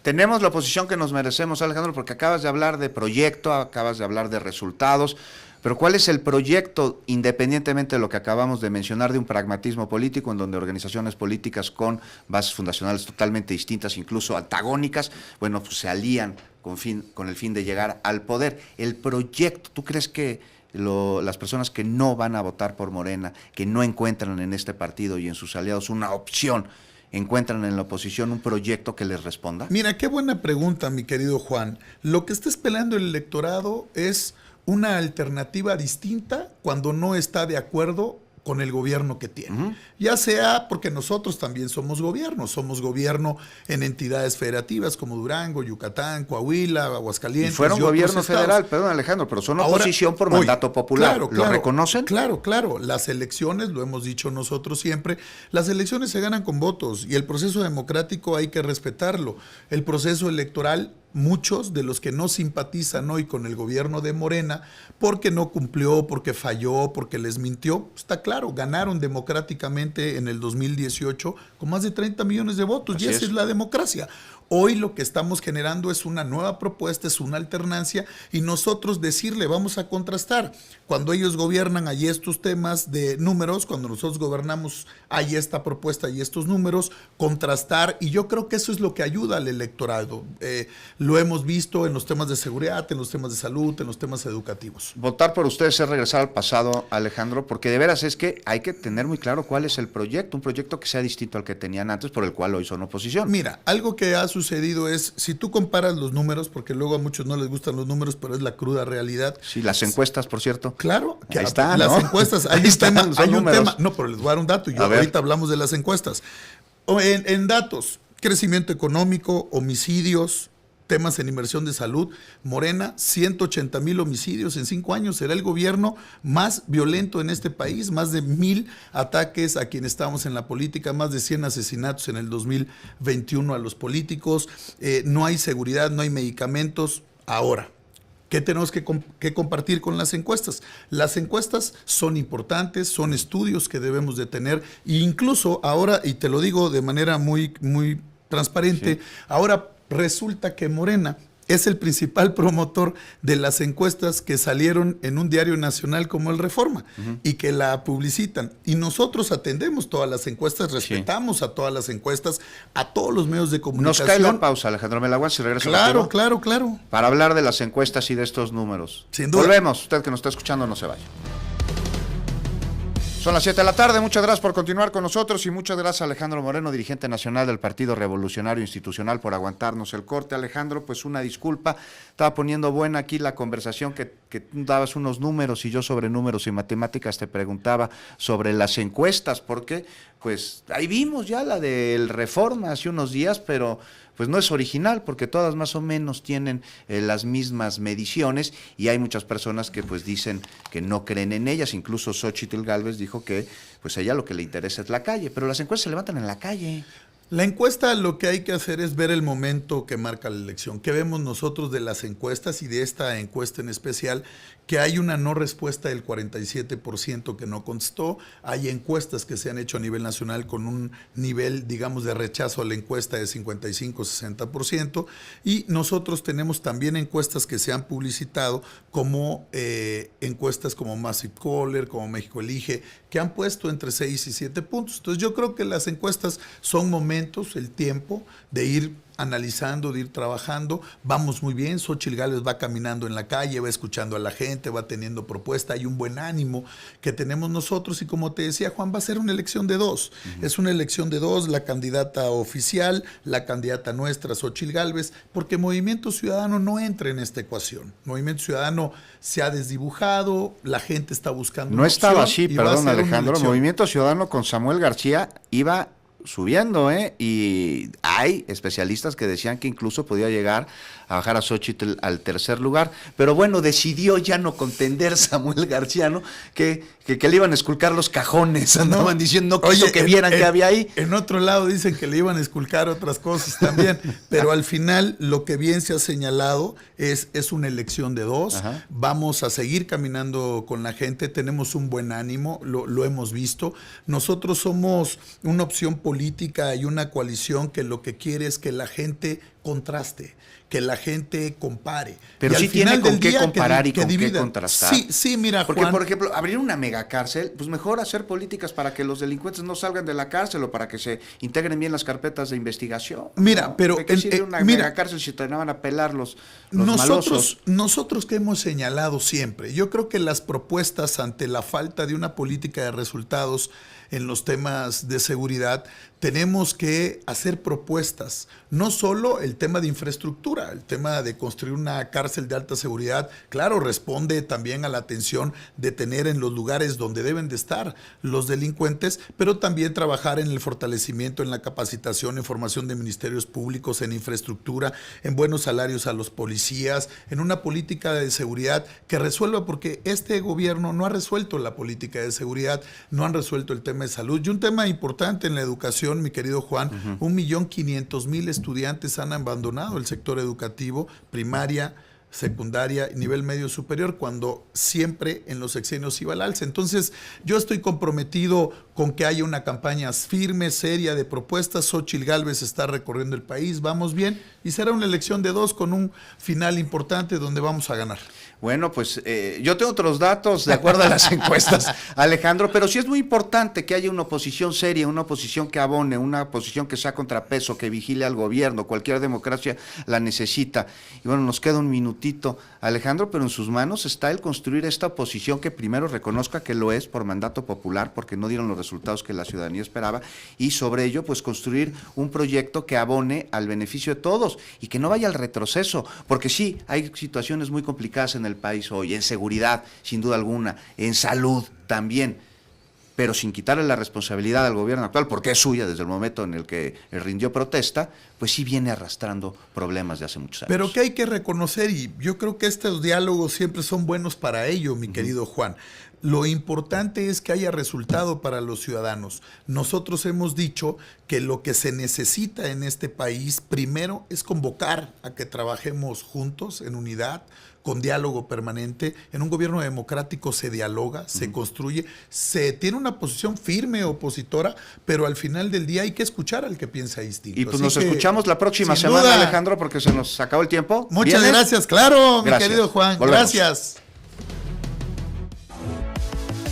tenemos la oposición que nos merecemos, Alejandro, porque acabas de hablar de proyecto, acabas de hablar de resultados, pero ¿cuál es el proyecto, independientemente de lo que acabamos de mencionar, de un pragmatismo político en donde organizaciones políticas con bases fundacionales totalmente distintas, incluso antagónicas, bueno, pues se alían con el fin de llegar al poder? El proyecto, ¿tú crees que las personas que no van a votar por Morena, que no encuentran en este partido y en sus aliados una opción, encuentran en la oposición un proyecto que les responda? Mira, qué buena pregunta, mi querido Juan. Lo que está esperando el electorado es una alternativa distinta cuando no está de acuerdo con el gobierno que tiene. Ya sea porque nosotros también somos gobierno en entidades federativas como Durango, Yucatán, Coahuila, Aguascalientes. Y fueron gobierno federal, perdón Alejandro, pero son oposición por mandato popular. ¿Lo reconocen? Claro. Las elecciones, lo hemos dicho nosotros siempre, las elecciones se ganan con votos y el proceso democrático hay que respetarlo. El proceso electoral, muchos de los que no simpatizan hoy con el gobierno de Morena, porque no cumplió, porque falló, porque les mintió, está claro, ganaron democráticamente en el 2018 con más de 30 millones de votos. Así y esa es la democracia. Hoy lo que estamos generando es una nueva propuesta, es una alternancia, y nosotros decirle, vamos a contrastar. Cuando ellos gobiernan, hay estos temas de números, cuando nosotros gobernamos, hay esta propuesta y estos números, contrastar, y yo creo que eso es lo que ayuda al electorado. Lo hemos visto en los temas de seguridad, en los temas de salud, en los temas educativos. Votar por ustedes es regresar al pasado, Alejandro, porque de veras es que hay que tener muy claro cuál es el proyecto, un proyecto que sea distinto al que tenían antes, por el cual hoy son oposición. Mira, algo que ha sucedido es, si tú comparas los números, porque luego a muchos no les gustan los números, pero es la cruda realidad. Sí, las encuestas, por cierto. Claro, que ahí están, las encuestas, hay un tema, no, pero les voy a dar un dato, ahorita hablamos de las encuestas. En datos, crecimiento económico, homicidios, temas en inversión de salud, Morena, 180,000 homicidios en 5 años, será el gobierno más violento en este país, más de 1,000 ataques a quienes estamos en la política, más de 100 asesinatos en el 2021 a los políticos, no hay seguridad, no hay medicamentos. Ahora, ¿qué tenemos que compartir con las encuestas? Las encuestas son importantes, son estudios que debemos de tener, e incluso ahora, y te lo digo de manera muy, muy transparente, sí. Ahora resulta que Morena es el principal promotor de las encuestas que salieron en un diario nacional como el Reforma y que la publicitan. Y nosotros atendemos todas las encuestas, respetamos a todas las encuestas, a todos los medios de comunicación. Nos cae la pausa, Alejandro Melaguas, y regreso. Claro. Para hablar de las encuestas y de estos números. Sin duda. Volvemos, usted que nos está escuchando, no se vaya. Son las 7 de la tarde, muchas gracias por continuar con nosotros y muchas gracias a Alejandro Moreno, dirigente nacional del Partido Revolucionario Institucional, por aguantarnos el corte. Alejandro, pues una disculpa, estaba poniendo buena aquí la conversación que tú dabas unos números y yo sobre números y matemáticas te preguntaba sobre las encuestas, porque pues ahí vimos ya la del Reforma hace unos días, pero pues no es original porque todas más o menos tienen las mismas mediciones y hay muchas personas que pues dicen que no creen en ellas, incluso Xóchitl Gálvez dijo que pues a ella lo que le interesa es la calle, pero las encuestas se levantan en la calle. La encuesta, lo que hay que hacer es ver el momento que marca la elección. ¿Qué vemos nosotros de las encuestas y de esta encuesta en especial? Que hay una no respuesta del 47% que no contestó. Hay encuestas que se han hecho a nivel nacional con un nivel, digamos, de rechazo a la encuesta de 55-60%. Y nosotros tenemos también encuestas que se han publicitado como encuestas como Massive Caller, como México Elige, que han puesto entre 6 y 7 puntos. Entonces yo creo que las encuestas son momentos, el tiempo de ir analizando, de ir trabajando. Vamos muy bien, Xóchitl Gálvez va caminando en la calle, va escuchando a la gente, va teniendo propuesta, hay un buen ánimo que tenemos nosotros y como te decía Juan, va a ser una elección de dos. Es una elección de dos, la candidata oficial, la candidata nuestra, Xóchitl Gálvez, porque Movimiento Ciudadano no entra en esta ecuación. Movimiento Ciudadano se ha desdibujado, la gente está buscando una opción. No estaba así, perdón Alejandro, Movimiento Ciudadano con Samuel García iba subiendo, y hay especialistas que decían que incluso podía llegar a bajar a Xóchitl al tercer lugar, pero bueno, decidió ya no contender Samuel García, ¿no? Que le iban a esculcar los cajones, andaban diciendo, no quiso que vieran que había ahí. En otro lado dicen que le iban a esculcar otras cosas también, pero al final lo que bien se ha señalado es una elección de dos. Ajá. Vamos a seguir caminando con la gente, tenemos un buen ánimo, lo hemos visto. Nosotros somos una opción política y una coalición que lo que quiere es que la gente contraste, que la gente compare. Pero sí tiene con qué comparar y con qué contrastar. Sí, mira, porque, Juan, por ejemplo, abrir una megacárcel, pues mejor hacer políticas para que los delincuentes no salgan de la cárcel o para que se integren bien las carpetas de investigación. Mira, ¿no? pero ¿De qué sirve una megacárcel si te van a pelar los malosos? Nosotros que hemos señalado siempre, yo creo que las propuestas ante la falta de una política de resultados en los temas de seguridad, tenemos que hacer propuestas, no solo el tema de infraestructura, el tema de construir una cárcel de alta seguridad, claro, responde también a la atención de tener en los lugares donde deben de estar los delincuentes, pero también trabajar en el fortalecimiento, en la capacitación, en formación de ministerios públicos, en infraestructura, en buenos salarios a los policías, en una política de seguridad que resuelva, porque este gobierno no ha resuelto la política de seguridad, no han resuelto el tema de salud. Y un tema importante en la educación, mi querido Juan, 1.500.000 estudiantes han abandonado el sector educativo, primaria, secundaria y nivel medio superior, cuando siempre en los sexenios iba al alza. Entonces, yo estoy comprometido con que haya una campaña firme, seria de propuestas. Xóchitl Gálvez está recorriendo el país, vamos bien, y será una elección de dos con un final importante donde vamos a ganar. Bueno, pues yo tengo otros datos de acuerdo a las encuestas, Alejandro, pero sí es muy importante que haya una oposición seria, una oposición que abone, una oposición que sea contrapeso, que vigile al gobierno. Cualquier democracia la necesita. Y bueno, nos queda un minutito, Alejandro, pero en sus manos está el construir esta oposición que primero reconozca que lo es por mandato popular, porque no dieron los resultados que la ciudadanía esperaba, y sobre ello, pues construir un proyecto que abone al beneficio de todos y que no vaya al retroceso, porque sí, hay situaciones muy complicadas en el país hoy, en seguridad, sin duda alguna, en salud también, pero sin quitarle la responsabilidad al gobierno actual, porque es suya desde el momento en el que rindió protesta, pues sí viene arrastrando problemas de hace muchos años. Pero que hay que reconocer, y yo creo que estos diálogos siempre son buenos para ello, mi querido Juan. Lo importante es que haya resultado para los ciudadanos. Nosotros hemos dicho que lo que se necesita en este país, primero, es convocar a que trabajemos juntos, en unidad, con diálogo permanente. En un gobierno democrático se dialoga, se construye, se tiene una posición firme opositora, pero al final del día hay que escuchar al que piensa distinto. Y pues nos escuchamos la próxima semana, Alejandro, porque se nos acabó el tiempo. Muchas gracias, claro, mi querido Juan. Volvemos. Gracias.